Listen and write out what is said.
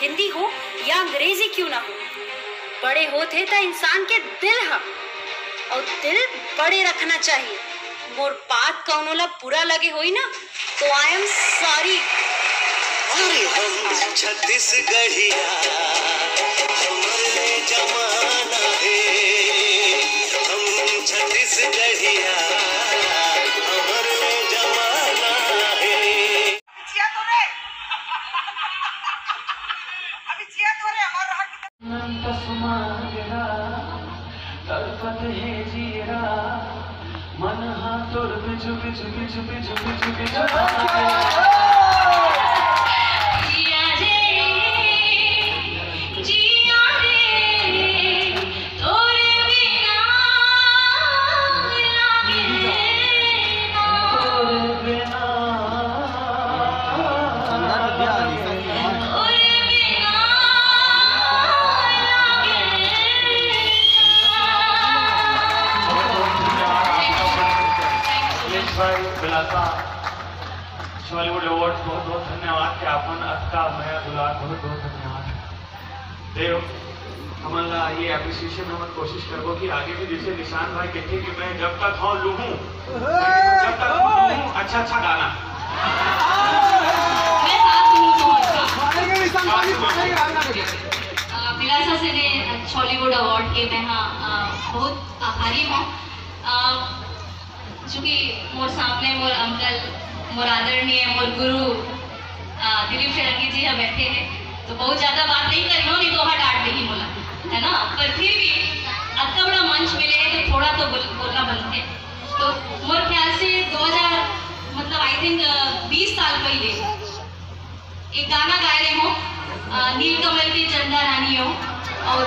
हिंदी हो या अंग्रेजी क्यों ना हो, बड़े होते तो इंसान के दिल है और दिल बड़े रखना चाहिए। मोर बात कौनोला बुरा लगे होई ना तो आई एम सॉरी। अरे हम छत्तीसगढ़िया हमारे जमाना है, हम छत्तीसगढ़िया हमारे जमाना है। अभी जिया तो रे हमारा तड़पत है जीरा मन हाथों बिजु बिजु बिजु बिजु बिजु बिजु जिया रे तोरे बिना बॉलीवुड अवॉर्ड बहुत बहुत धन्यवाद के आपण अक्का मैं दुलार बहुत बहुत धन्यवाद देव हमारा ये एप्रिसिएशन हम कोशिश करबो कि आगे भी जैसे निशान भाई कहते कि मैं जब तक हूँ लूहूं जब तक लूहूं अच्छा अच्छा गाना मैं साथ हूँ तो अच्छा बिलासा से ने बॉलीवुड अवार्ड के मैं बहुत आभारी हूँ। चूँकि मोर सामने मोर अंकल मोर आदरणीय मोर गुरु दिलीप षडंगी जी यहाँ बैठे हैं तो बहुत ज़्यादा बात नहीं करी हो, नहीं तो वहाँ डांट देगी बोला है ना, पर फिर भी इतना बड़ा मंच मिले है तो थोड़ा तो बोलना बनते है। तो मोर ख्याल से 2000 मतलब आई थिंक 20 साल पहले एक गाना गाए रहे हो नीलकमल की चंदा रानी हो और